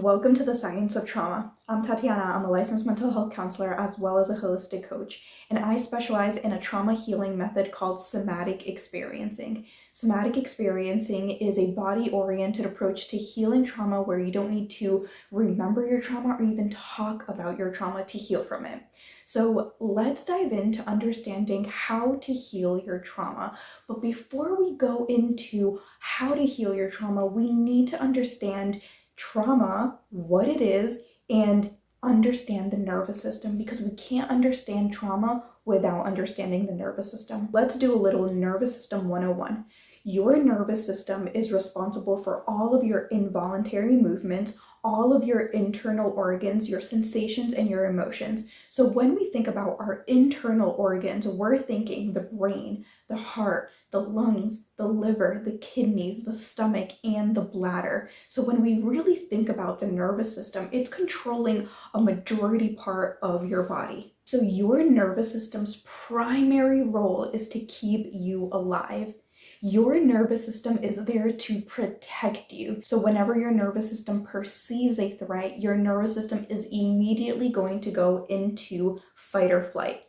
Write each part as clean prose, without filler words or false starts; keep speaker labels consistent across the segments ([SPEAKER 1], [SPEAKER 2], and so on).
[SPEAKER 1] Welcome to the Science of Trauma. I'm Tatiana. I'm a licensed mental health counselor as well as a holistic coach, and I specialize in a trauma healing method called somatic experiencing. Somatic experiencing is a body-oriented approach to healing trauma where you don't need to remember your trauma or even talk about your trauma to heal from it. So let's dive into understanding how to heal your trauma. But before we go into how to heal your trauma, we need to understand trauma, what it is, and understand the nervous system, because we can't understand trauma without understanding the nervous system. Let's do a little nervous system 101. Your nervous system is responsible for all of your involuntary movements, all of your internal organs, your sensations, and your emotions. So when we think about our internal organs, we're thinking the brain, the heart, the lungs, the liver, the kidneys, the stomach, and the bladder. So when we really think about the nervous system, it's controlling a majority part of your body. So your nervous system's primary role is to keep you alive. Your nervous system is there to protect you. So whenever your nervous system perceives a threat, your nervous system is immediately going to go into fight or flight.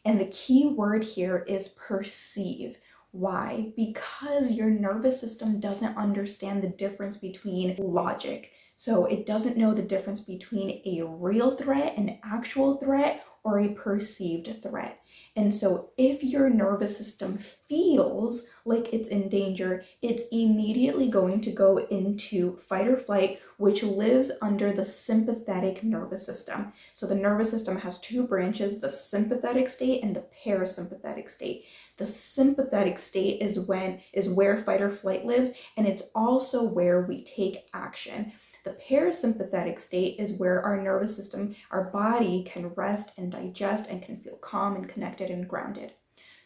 [SPEAKER 1] And the key word here is perceive. Why? Because your nervous system doesn't understand the difference between logic. So it doesn't know the difference between a real threat, an actual threat, or a perceived threat. And so if your nervous system feels like it's in danger, it's immediately going to go into fight or flight, which lives under the sympathetic nervous system. So the nervous system has two branches, the sympathetic state and the parasympathetic state. The sympathetic state is where fight or flight lives, and it's also where we take action. The parasympathetic state is where our nervous system, our body can rest and digest and can feel calm and connected and grounded.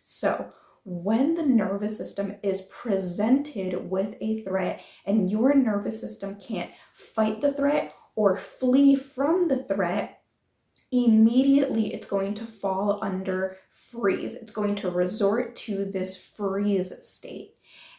[SPEAKER 1] So when the nervous system is presented with a threat and your nervous system can't fight the threat or flee from the threat, immediately it's going to fall under freeze. It's going to resort to this freeze state.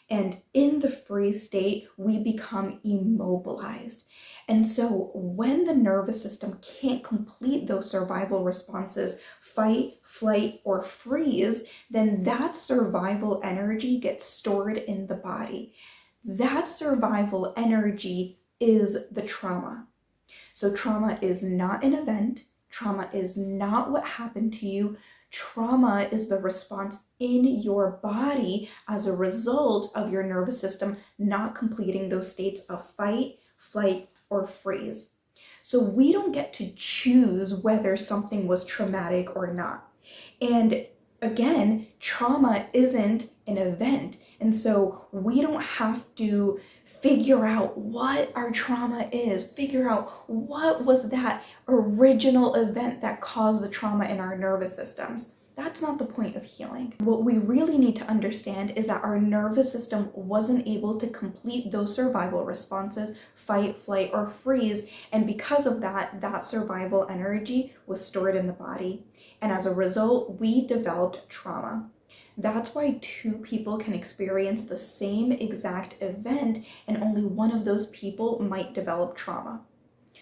[SPEAKER 1] And in the freeze state, we become immobilized. And so when the nervous system can't complete those survival responses, fight, flight, or freeze, then that survival energy gets stored in the body. That survival energy is the trauma. So trauma is not an event. Trauma is not what happened to you. Trauma is the response in your body as a result of your nervous system not completing those states of fight, flight, or freeze. So we don't get to choose whether something was traumatic or not. And again, trauma isn't an event. And so we don't have to figure out what our trauma is, figure out what was that original event that caused the trauma in our nervous systems. That's not the point of healing. What we really need to understand is that our nervous system wasn't able to complete those survival responses, fight, flight, or freeze, and because of that, that survival energy was stored in the body. And as a result, we developed trauma. That's why two people can experience the same exact event and only one of those people might develop trauma.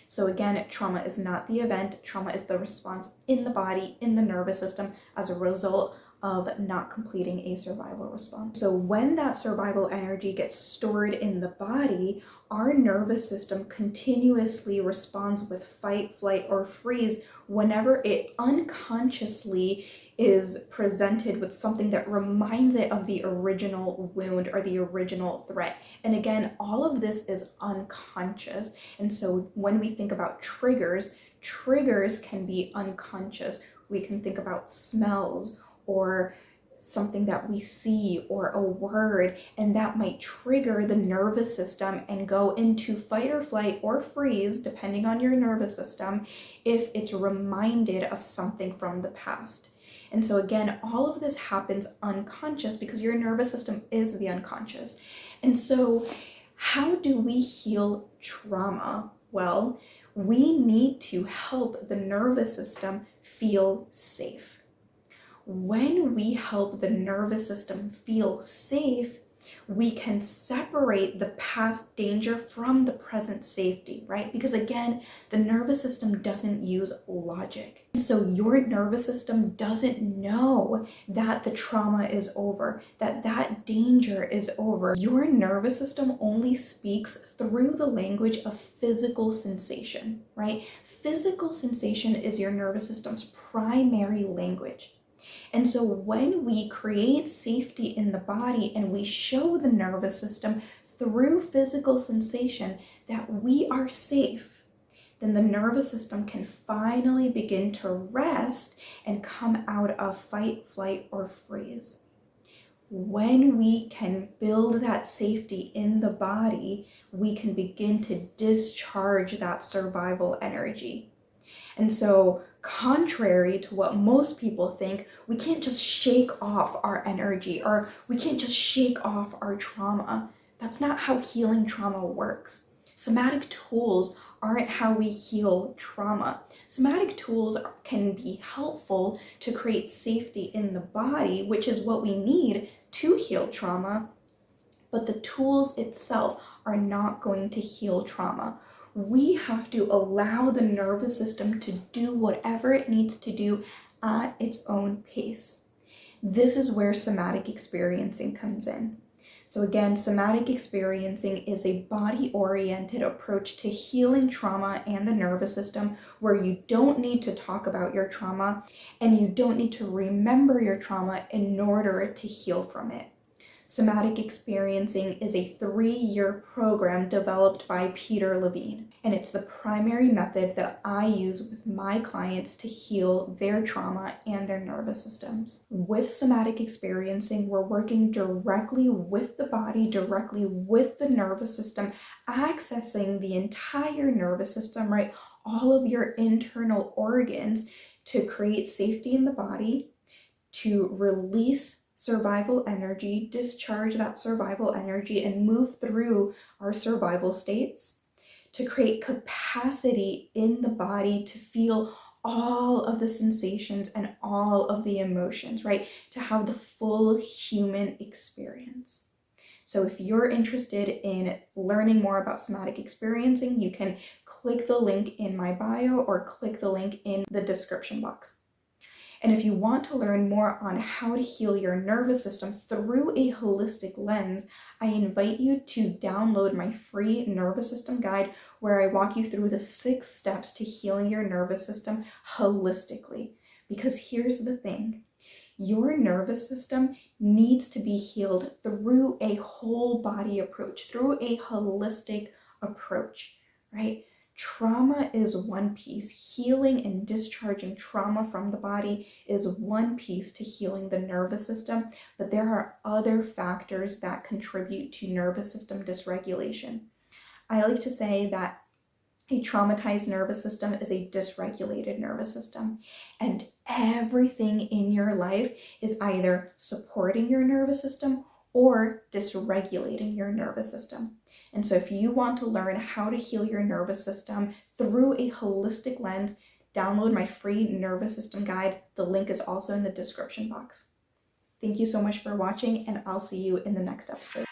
[SPEAKER 1] So again, trauma is not the event, trauma is the response in the body, in the nervous system as a result of not completing a survival response. So when that survival energy gets stored in the body, our nervous system continuously responds with fight, flight, or freeze whenever it unconsciously is presented with something that reminds it of the original wound or the original threat. And again, all of this is unconscious. And so when we think about triggers can be unconscious. We can think about smells or something that we see or a word, and that might trigger the nervous system and go into fight or flight or freeze, depending on your nervous system, if it's reminded of something from the past. And so again, all of this happens unconscious because your nervous system is the unconscious. And so how do we heal trauma? Well, we need to help the nervous system feel safe. When we help the nervous system feel safe, We can separate the past danger from the present safety, right? Because again, the nervous system doesn't use logic. So your nervous system doesn't know that the trauma is over, that that danger is over. Your nervous system only speaks through the language of physical sensation, right? Physical sensation is your nervous system's primary language. And so when we create safety in the body and we show the nervous system through physical sensation that we are safe, then the nervous system can finally begin to rest and come out of fight, flight, or freeze. When we can build that safety in the body, we can begin to discharge that survival energy. And so, contrary to what most people think, we can't just shake off our energy or we can't just shake off our trauma. That's not how healing trauma works. Somatic tools aren't how we heal trauma. Somatic tools can be helpful to create safety in the body, which is what we need to heal trauma, but the tools itself are not going to heal trauma. We have to allow the nervous system to do whatever it needs to do at its own pace. This is where somatic experiencing comes in. So again, somatic experiencing is a body-oriented approach to healing trauma and the nervous system, where you don't need to talk about your trauma and you don't need to remember your trauma in order to heal from it. Somatic experiencing is a 3-year program developed by Peter Levine, and it's the primary method that I use with my clients to heal their trauma and their nervous systems. With somatic experiencing, we're working directly with the body, directly with the nervous system, accessing the entire nervous system, right? All of your internal organs to create safety in the body, to release survival energy, discharge that survival energy, and move through our survival states, to create capacity in the body to feel all of the sensations and all of the emotions, right? To have the full human experience. So if you're interested in learning more about somatic experiencing, you can click the link in my bio or click the link in the description box. And if you want to learn more on how to heal your nervous system through a holistic lens, I invite you to download my free nervous system guide, where I walk you through the 6 steps to healing your nervous system holistically. Because here's the thing, your nervous system needs to be healed through a whole body approach, through a holistic approach, right? Trauma is one piece. Healing and discharging trauma from the body is one piece to healing the nervous system, but there are other factors that contribute to nervous system dysregulation. I like to say that a traumatized nervous system is a dysregulated nervous system, and everything in your life is either supporting your nervous system or dysregulating your nervous system. And so if you want to learn how to heal your nervous system through a holistic lens, download my free nervous system guide. The link is also in the description box. Thank you so much for watching, and I'll see you in the next episode.